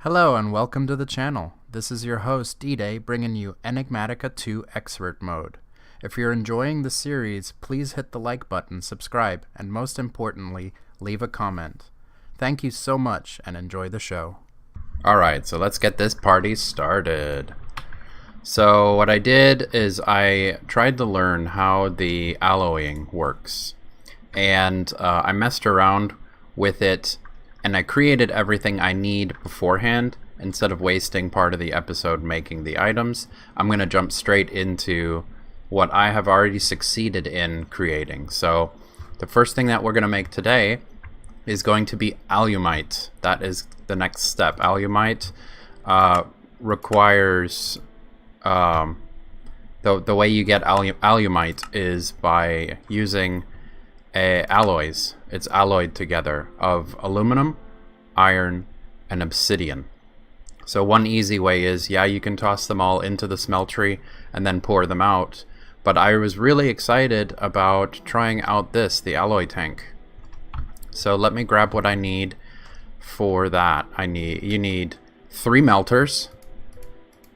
Hello and welcome to the channel. This is your host D.dae bringing you Enigmatica 2 Expert Mode. If you're enjoying the series, please hit the like button, subscribe, and most importantly, leave a comment. Thank you so much and enjoy the show. Alright, so let's get this party started. So what I did is I tried to learn how the alloying works. And I messed around with it and I created everything I need beforehand. Instead of wasting part of the episode making the items, I'm going to jump straight into what I have already succeeded in creating. So the first thing that we're going to make today is going to be aliumite. That is the next step. Aliumite requires the way you get aliumite is by using alloys. It's alloyed together of aluminum, iron, and obsidian. So one easy way is, yeah, you can toss them all into the smeltery and then pour them out. But I was really excited about trying out the alloy tank. So let me grab what I need for that. You need 3 melters,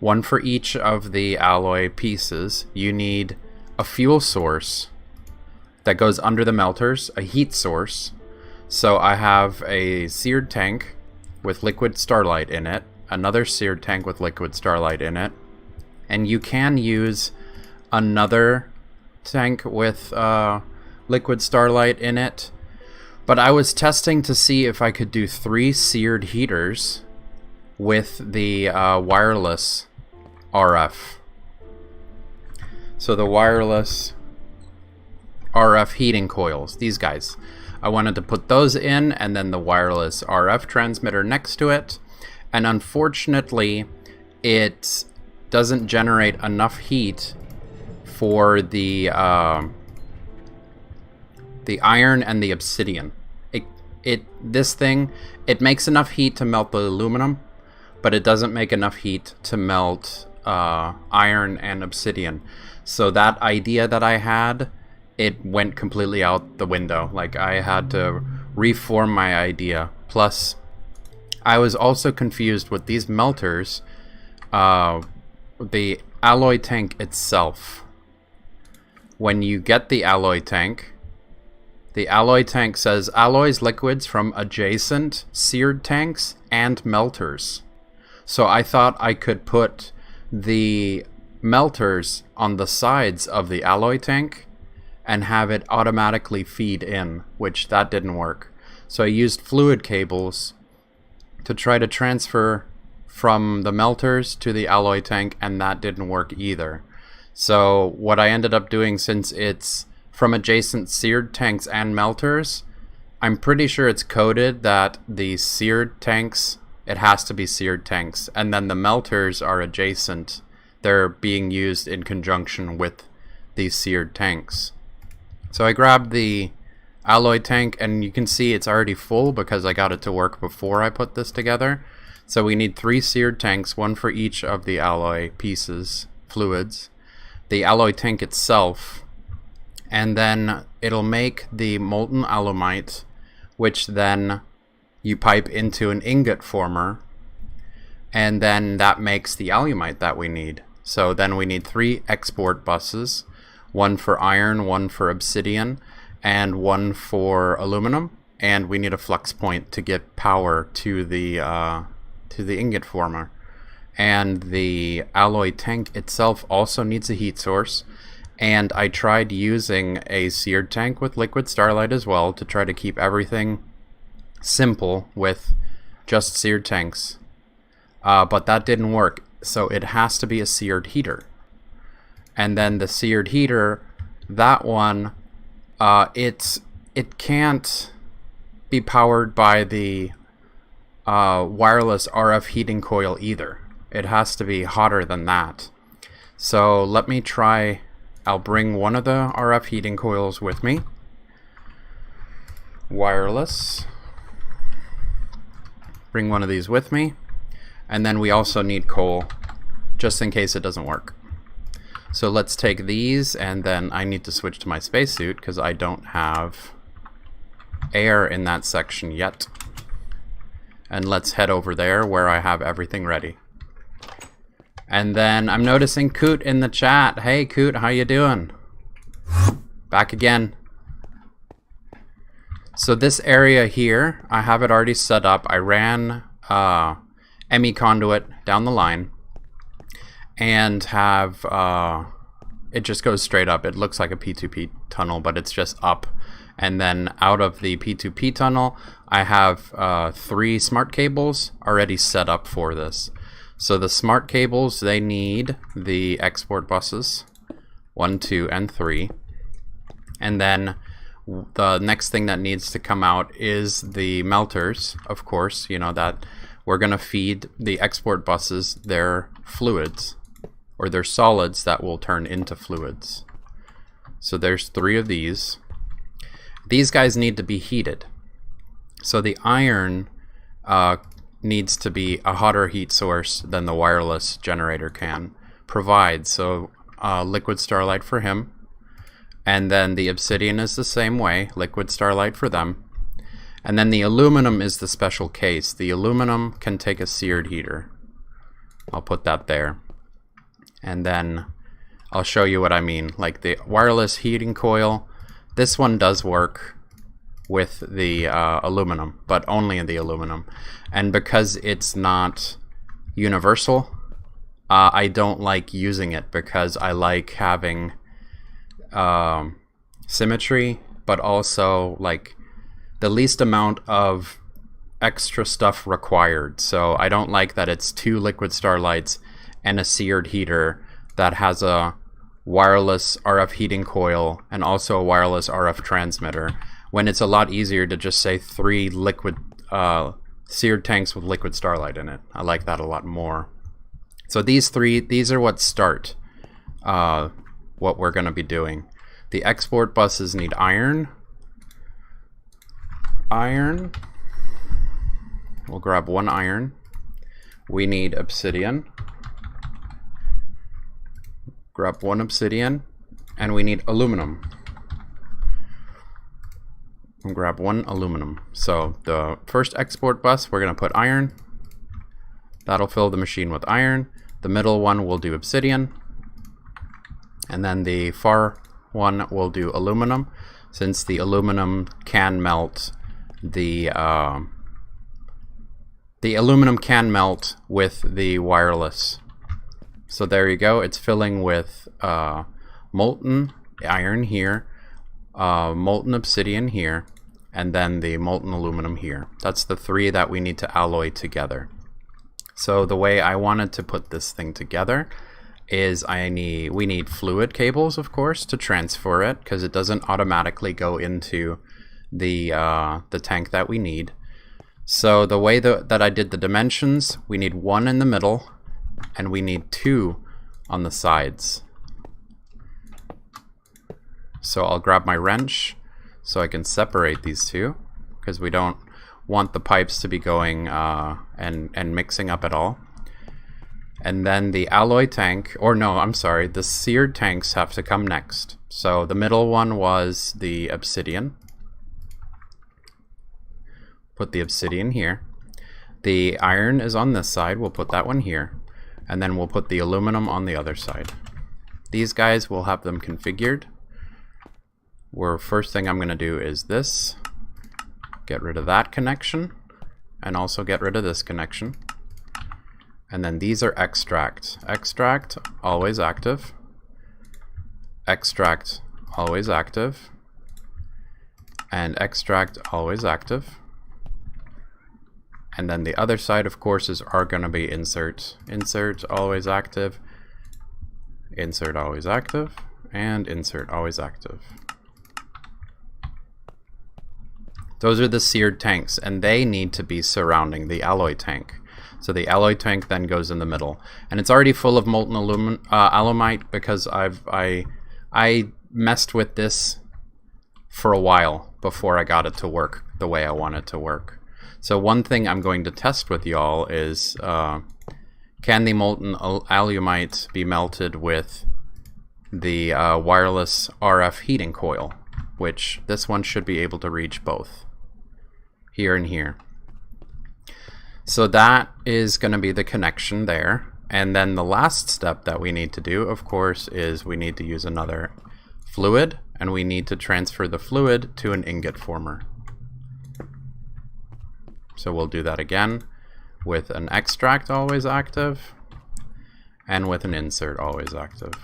1 for each of the alloy pieces. You need a fuel source that goes under the melters, a heat source. So I have a seared tank with liquid starlight in it, another seared tank with liquid starlight in it, and you can use another tank with liquid starlight in it. But I was testing to see if I could do 3 seared heaters with the wireless RF. So the wireless RF heating coils, these guys. I wanted to put those in and then the wireless RF transmitter next to it. And unfortunately, it doesn't generate enough heat for the iron and the obsidian. This thing makes enough heat to melt the aluminum, but it doesn't make enough heat to melt iron and obsidian. So that idea that I had, it went completely out the window. Like, I had to reform my idea. Plus, I was also confused with these melters. The alloy tank itself. When you get the alloy tank says alloys liquids from adjacent seared tanks and melters. So I thought I could put the melters on the sides of the alloy tank and have it automatically feed in, which that didn't work. So I used fluid cables to try to transfer from the melters to the alloy tank, and that didn't work either. So what I ended up doing, since it's from adjacent seared tanks and melters, I'm pretty sure it's coded that the seared tanks, it has to be seared tanks, and then the melters are adjacent. They're being used in conjunction with these seared tanks. So I grabbed the alloy tank, and you can see it's already full because I got it to work before I put this together. So we need 3 seared tanks, 1 for each of the alloy pieces, fluids, the alloy tank itself, and then it'll make the molten alumite, which then you pipe into an ingot former, and then that makes the alumite that we need. So then we need 3 export buses, 1 for iron, 1 for obsidian, and 1 for aluminum. And we need a flux point to get power to the ingot former. And the alloy tank itself also needs a heat source. And I tried using a seared tank with liquid starlight as well to try to keep everything simple with just seared tanks. But that didn't work. So it has to be a seared heater. And then the seared heater, that one, it can't be powered by the wireless RF heating coil either. It has to be hotter than that. So let me try. I'll bring one of the RF heating coils with me. Wireless. Bring one of these with me. And then we also need coal, just in case it doesn't work. So let's take these, and then I need to switch to my spacesuit because I don't have air in that section yet. and let's head over there where I have everything ready. And then I'm noticing Coot in the chat. Hey Coot, how you doing? Back again. So this area here, I have it already set up. I ran ME conduit down the line and have it just goes straight up. It looks like a P2P tunnel, but it's just up. And then out of the P2P tunnel, I have 3 smart cables already set up for this. So the smart cables, they need the export buses 1, 2, and 3. And then the next thing that needs to come out is the melters, of course, you know, that we're going to feed the export buses their fluids, or their solids that will turn into fluids. So there's 3 of these. These guys need to be heated. So the iron needs to be a hotter heat source than the wireless generator can provide. So liquid starlight for him. And then the obsidian is the same way, liquid starlight for them. And then the aluminum is the special case. The aluminum can take a seared heater. I'll put that there. And then I'll show you what I mean. Like the wireless heating coil, this one does work with the aluminum, but only in the aluminum. And because it's not universal, I don't like using it because I like having symmetry, but also like the least amount of extra stuff required. So I don't like that it's 2 liquid starlights and a seared heater that has a wireless RF heating coil and also a wireless RF transmitter, when it's a lot easier to just say 3 liquid seared tanks with liquid starlight in it. I like that a lot more. So these are what start what we're going to be doing. The export buses need iron. We'll grab 1 iron. We need obsidian. Grab 1 obsidian. And we need aluminum. We'll grab 1 aluminum. So the first export bus, we're going to put iron. That'll fill the machine with iron. The middle one will do obsidian. And then the far one will do aluminum, since the aluminum can melt the aluminum can melt with the wireless. So there you go. It's filling with molten iron here, molten obsidian here, and then the molten aluminum here. That's the 3 that we need to alloy together. So the way I wanted to put this thing together is we need fluid cables, of course, to transfer it, because it doesn't automatically go into the tank that we need. So the way that I did the dimensions, we need 1 in the middle and we need 2 on the sides. So I'll grab my wrench so I can separate these 2, because we don't want the pipes to be going and mixing up at all. And then the alloy tank, or no, I'm sorry, the seared tanks have to come next. So the middle one was the obsidian. Put the obsidian here. The iron is on this side, we'll put that one here. And then we'll put the aluminum on the other side. These guys, we'll have them configured. Where first thing I'm going to do is this. Get rid of that connection. And also get rid of this connection. And then these are extract. Extract, always active. Extract, always active. And extract, always active. And then the other side, of course, are going to be insert. Insert, always active. Insert, always active. And insert, always active. Those are the seared tanks, and they need to be surrounding the alloy tank. So the alloy tank then goes in the middle, and it's already full of molten alumite because I messed with this for a while before I got it to work the way I want it to work. So one thing I'm going to test with y'all is can the molten alumite be melted with the wireless RF heating coil, which this one should be able to reach both here and here. So that is going to be the connection there. And then the last step that we need to do, of course, is we need to use another fluid, and we need to transfer the fluid to an ingot former. So we'll do that again with an extract always active, and with an insert always active.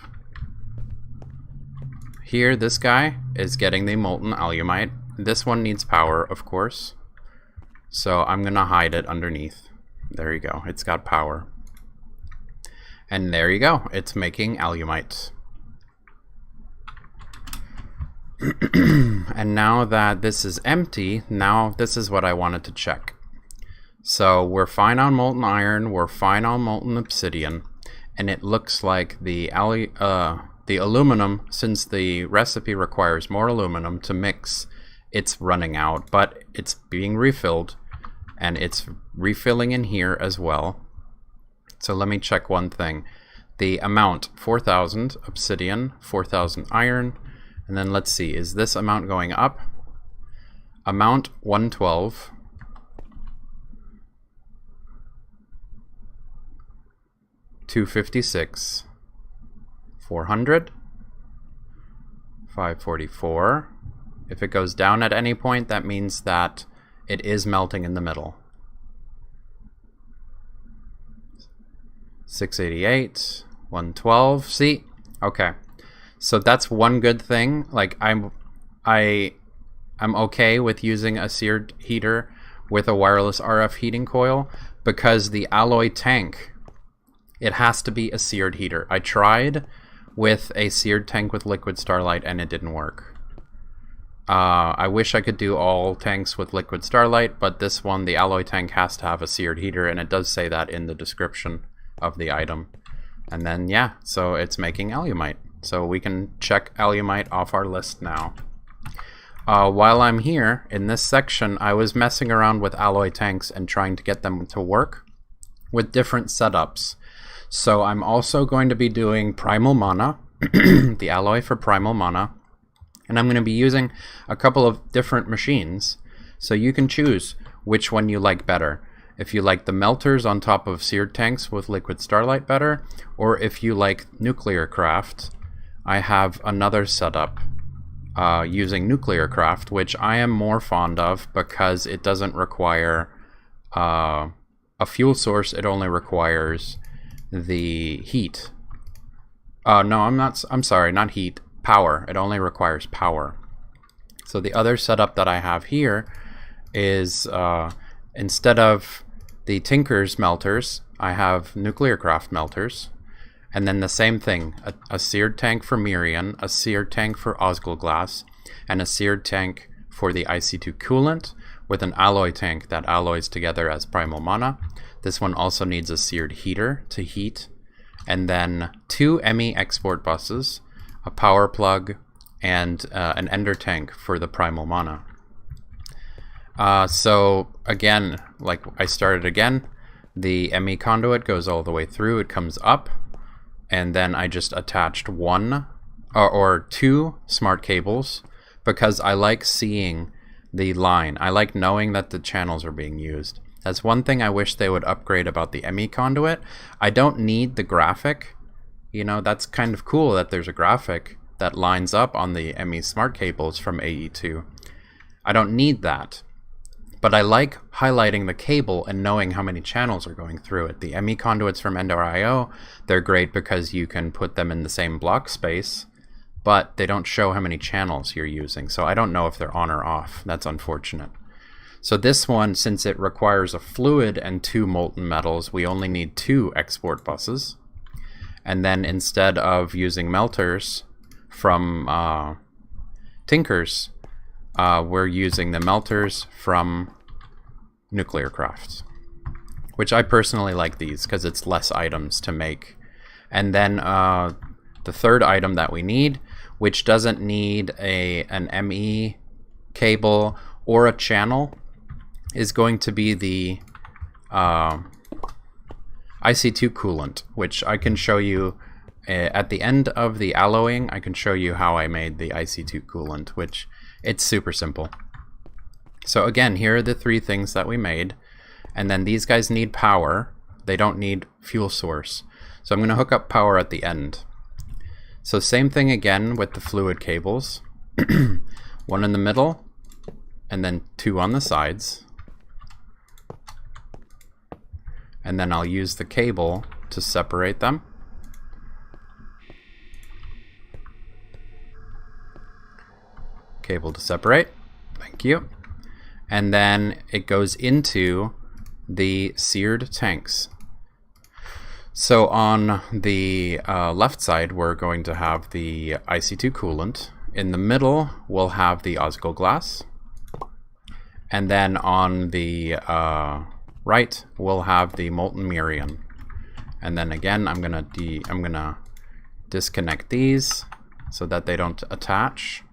Here, this guy is getting the molten alumite. This one needs power, of course. So I'm going to hide it underneath. There you go. It's got power. And there you go. It's making alumite. And now that this is empty, now this is what I wanted to check. So we're fine on molten iron. We're fine on molten obsidian. And it looks like the aluminum, since the recipe requires more aluminum to mix, it's running out, but it's being refilled, and it's refilling in here as well. So let me check one thing. The amount, 4,000 obsidian, 4,000 iron, and then let's see, is this amount going up? Amount 112. $256, 400, 544. If it goes down at any point, that means that it is melting in the middle. 688, 112. See? Okay. So that's one good thing. Like I'm okay with using a seared heater with a wireless RF heating coil, because the alloy tank, it has to be a seared heater. I tried with a seared tank with liquid starlight and it didn't work. I wish I could do all tanks with liquid starlight, but this one, the alloy tank, has to have a seared heater, and it does say that in the description of the item. And then, yeah, so it's making alumite. So we can check alumite off our list now. While I'm here, in this section, I was messing around with alloy tanks and trying to get them to work with different setups. So I'm also going to be doing primal mana, the alloy for primal mana. And I'm going to be using a couple of different machines, so you can choose which one you like better. If you like the melters on top of seared tanks with liquid starlight better, or if you like nuclearcraft, I have another setup using nuclearcraft, which I am more fond of because it doesn't require a fuel source. It only requires the heat. No, I'm sorry, not heat. Power. It only requires power. So the other setup that I have here is instead of the Tinker's melters, I have nuclearcraft melters, and then the same thing, a seared tank for Mirian, a seared tank for Osgilglass, and a seared tank for the IC2 coolant, with an alloy tank that alloys together as primal mana. This one also needs a seared heater to heat, and then 2 ME export buses, a power plug, and an ender tank for the primal mana. So again, like I started again, the ME conduit goes all the way through, it comes up, and then I just attached one or 2 smart cables, because I like seeing the line. I like knowing that the channels are being used. That's one thing I wish they would upgrade about the ME conduit. I don't need the graphic. You know, that's kind of cool that there's a graphic that lines up on the ME smart cables from AE2. I don't need that. But I like highlighting the cable and knowing how many channels are going through it. The ME conduits from Ender.io, they're great because you can put them in the same block space, but they don't show how many channels you're using. So I don't know if they're on or off. That's unfortunate. So this one, since it requires a fluid and 2 molten metals, we only need 2 export buses. And then instead of using melters from Tinker's, we're using the melters from nuclearcraft, which I personally like these because it's less items to make. And then the third item that we need, which doesn't need an ME cable or a channel, is going to be the IC2 coolant, which I can show you at the end of the alloying. I can show you how I made the IC2 coolant, which it's super simple. So again, here are the 3 things that we made, And then these guys need power. They don't need fuel source. So I'm going to hook up power at the end. So same thing again with the fluid cables. One in the middle, and then 2 on the sides. And then I'll use the cable to separate them. Cable to separate. Thank you. And then it goes into the seared tanks. So on the left side, we're going to have the IC2 coolant. In the middle, we'll have the osgoglass. And then on the right, we'll have the molten mirian. And then again, I'm gonna disconnect these so that they don't attach.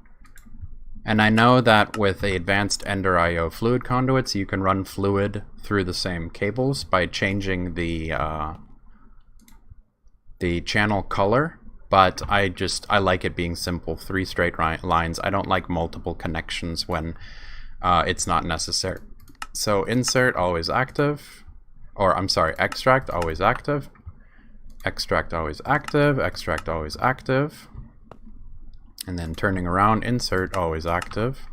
And I know that with the advanced Ender IO fluid conduits, you can run fluid through the same cables by changing the channel color. But I like it being simple, 3 straight lines. I don't like multiple connections when it's not necessary. So insert always active, or I'm sorry, extract always active, extract always active, extract always active. And then turning around, insert always active,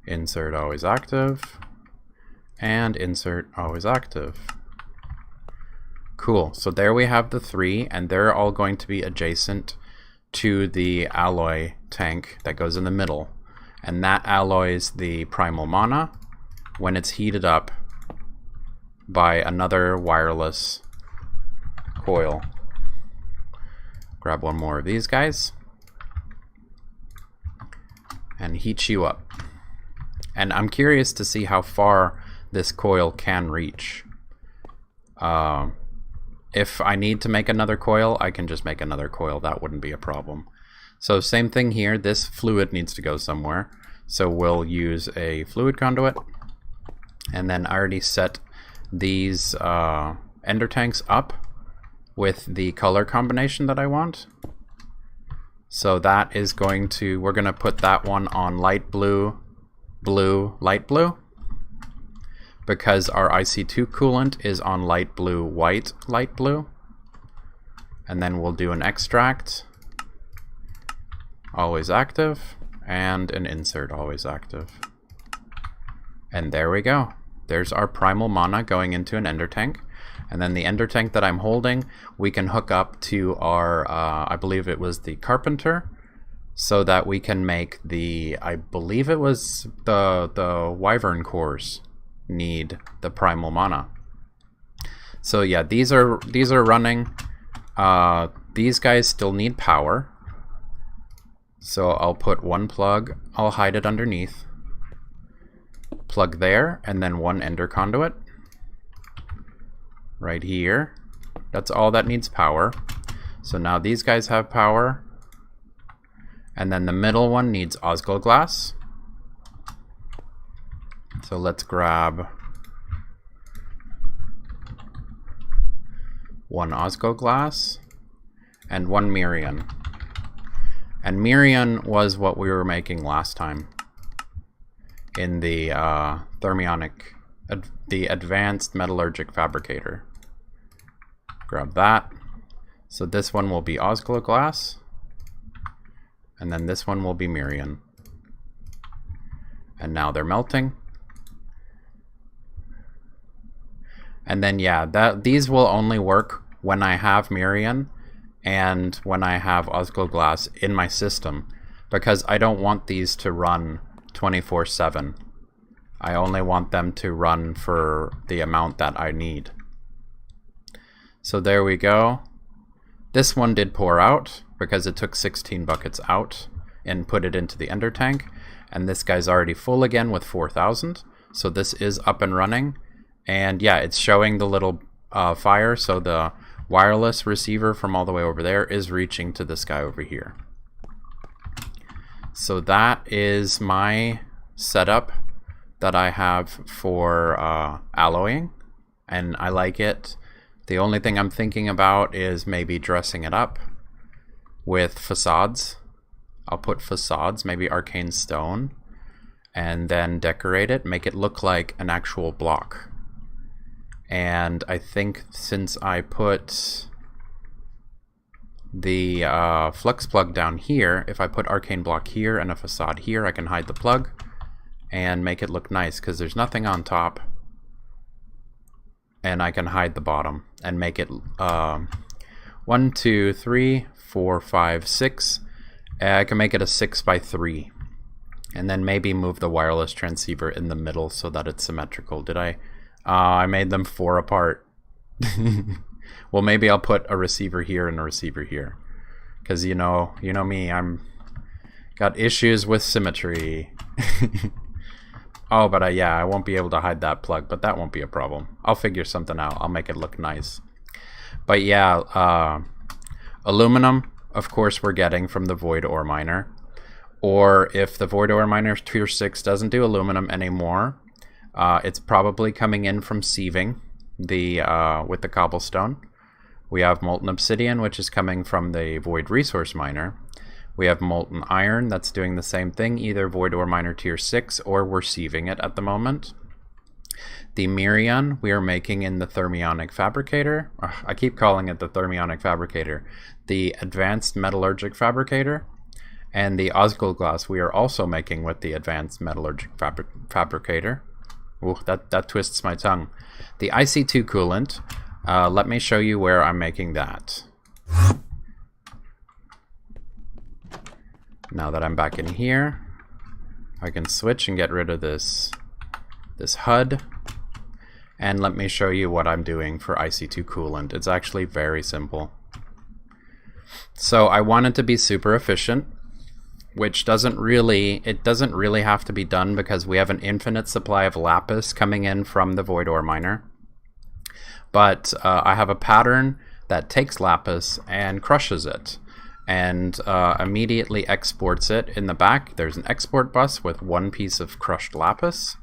insert always active, and insert always active. Cool, so there we have the 3, and they're all going to be adjacent to the alloy tank that goes in the middle. And that alloys the primal mana when it's heated up by another wireless coil. Grab one more of these guys and heat you up. And I'm curious to see how far this coil can reach. If I need to make another coil, I can just make another coil. That wouldn't be a problem. So same thing here. This fluid needs to go somewhere. So we'll use a fluid conduit. And then I already set these ender tanks up with the color combination that I want. So that is going to, we're going to put that one on light blue, blue, light blue. Because our IC2 coolant is on light blue, white, light blue. And then we'll do an extract, always active, and an insert, always active. And there we go. There's our primal mana going into an ender tank. And then the ender tank that I'm holding, we can hook up to our, I believe it was the carpenter, so that we can make the, I believe it was the wyvern cores need the primal mana. So yeah, these are running. These guys still need power. So I'll put one plug, I'll hide it underneath. Plug there, and then one ender conduit. Right here. That's all that needs power. So now these guys have power. And then the middle one needs osgoglass. So let's grab one osgoglass and one mirian. And mirian was what we were making last time in the the advanced metallurgic fabricator. Grab that. So this one will be osgoglass, and then this one will be mirian. And now they're melting. And then yeah, these will only work when I have mirian and when I have osgoglass in my system, because I don't want these to run 24/7. I only want them to run for the amount that I need. So there we go. This one did pour out because it took 16 buckets out and put it into the ender tank. And this guy's already full again with 4,000. So this is up and running. And yeah, it's showing the little fire. So the wireless receiver from all the way over there is reaching to this guy over here. So that is my setup that I have for alloying, and I like it. The only thing I'm thinking about is maybe dressing it up with facades. I'll put facades, maybe arcane stone, and then decorate it, make it look like an actual block. And I think since I put the flux plug down here, if I put arcane block here and a facade here, I can hide the plug and make it look nice, because there's nothing on top. And I can hide the bottom and make it 1, 2, 3, 4, 5, 6. I can make it a 6x3. And then maybe move the wireless transceiver in the middle so that it's symmetrical. Did I? I made them 4 apart. Well, maybe I'll put a receiver here and a receiver here. Because you know me, I'm got issues with symmetry. Oh, but yeah, I won't be able to hide that plug, but that won't be a problem. I'll figure something out. I'll make it look nice. But yeah, aluminum, of course, we're getting from the void ore miner. Or if the void ore miner tier 6 doesn't do aluminum anymore, it's probably coming in from sieving with the cobblestone. We have molten obsidian, which is coming from the void resource miner. We have molten iron that's doing the same thing, either void ore miner tier 6 or we're sieving it at the moment. The mirion we are making in the thermionic fabricator. I keep calling it the thermionic fabricator. The advanced metallurgic fabricator. And the Osgil glass we are also making with the advanced metallurgic fabricator. Ooh, that twists my tongue. The IC2 coolant, let me show you where I'm making that. Now that I'm back in here, I can switch and get rid of this HUD. And let me show you what I'm doing for IC2 coolant. It's actually very simple. So I want it to be super efficient, which doesn't really have to be done because we have an infinite supply of lapis coming in from the void ore miner. But I have a pattern that takes lapis and crushes it and immediately exports it in the back. There's an export bus with 1 piece of crushed lapis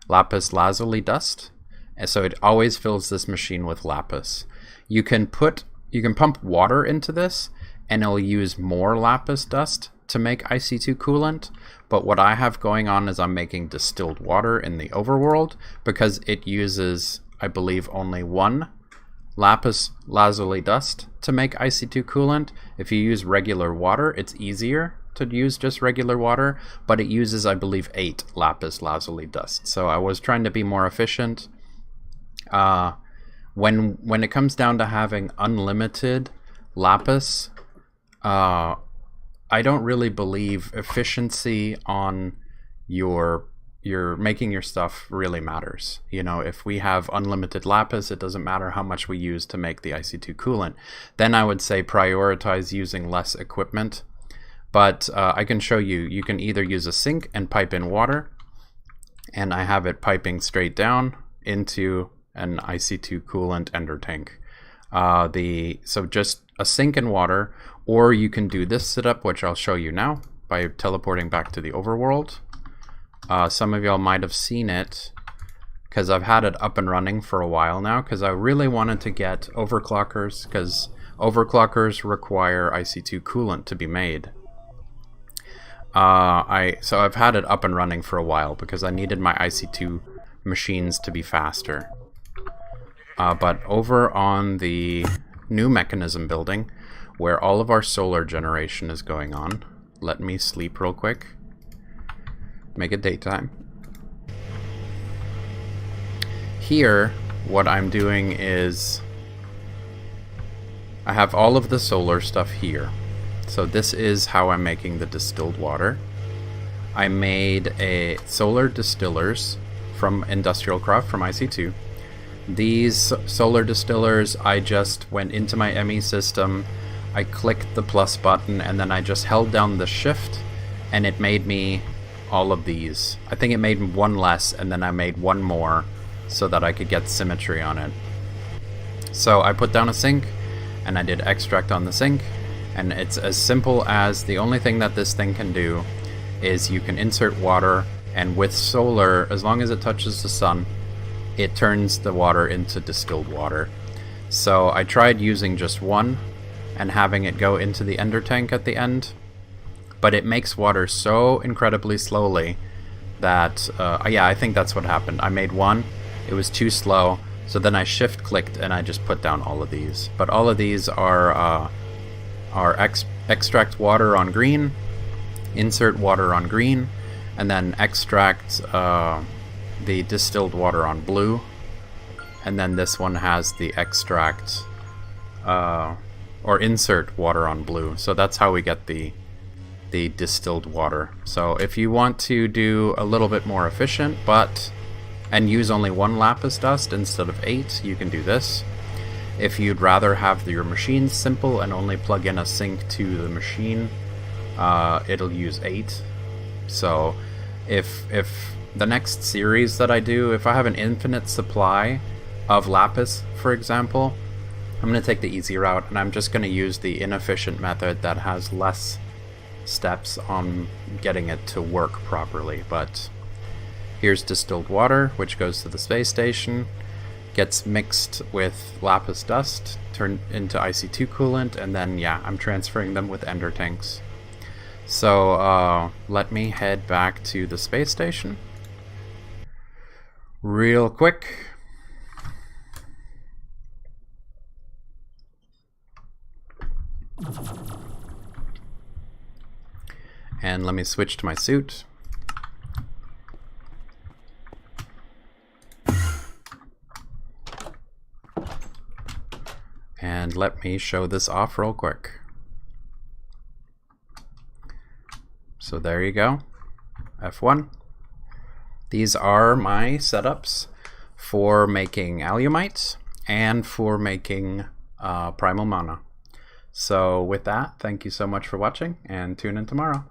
lazuli dust, and so it always fills this machine with lapis. You can pump water into this and it'll use more lapis dust to make IC2 coolant, but what I have going on is I'm making distilled water in the overworld because it uses, I believe, only 1 lapis lazuli dust to make IC2 coolant. If you use regular water, it's easier to use just regular water, but it uses, I believe, 8 lapis lazuli dust. So I was trying to be more efficient. When it comes down to having unlimited lapis, I don't really believe efficiency on your making your stuff really matters. You know, if we have unlimited lapis, it doesn't matter how much we use to make the IC2 coolant. Then I would say prioritize using less equipment. But I can show you, you can either use a sink and pipe in water, and I have it piping straight down into an IC2 coolant ender tank. So just a sink and water, or you can do this setup, which I'll show you now by teleporting back to the overworld. Some of y'all might have seen it because I've had it up and running for a while now because I really wanted to get overclockers, because overclockers require IC2 coolant to be made. So I've had it up and running for a while because I needed my IC2 machines to be faster. But over on the new mechanism building, where all of our solar generation is going on, let me sleep real quick. Make it daytime. Here, what I'm doing is I have all of the solar stuff here. So this is how I'm making the distilled water. I made a solar distillers from industrialcraft from IC2. These solar distillers, I just went into my ME system, I clicked the plus button, and then I just held down the shift, and it made me all of these. I think it made 1 less, and then I made 1 more so that I could get symmetry on it. So I put down a sink, and I did extract on the sink, and it's as simple as the only thing that this thing can do is you can insert water, and with solar, as long as it touches the sun, it turns the water into distilled water. So I tried using just 1 and having it go into the ender tank at the end, but it makes water so incredibly slowly that, yeah, I think that's what happened. I made 1, it was too slow, So then I shift clicked and I just put down all of these. But all of these are extract water on green, insert water on green, and then extract the distilled water on blue. And then this one has the extract or insert water on blue. So that's how we get the distilled water. So if you want to do a little bit more efficient and use only 1 lapis dust instead of 8, you can do this. If you'd rather have your machine simple and only plug in a sink to the machine, it'll use 8. So if the next series that I do, if I have an infinite supply of lapis, for example, I'm going to take the easy route, and I'm just going to use the inefficient method that has less steps on getting it to work properly. But here's distilled water, which goes to the space station, gets mixed with lapis dust, turned into IC2 coolant, and then, yeah, I'm transferring them with ender tanks. So let me head back to the space station real quick. And let me switch to my suit. And let me show this off real quick. So there you go, F1. These are my setups for making aliumite and for making primal mana. So with that, thank you so much for watching, and tune in tomorrow.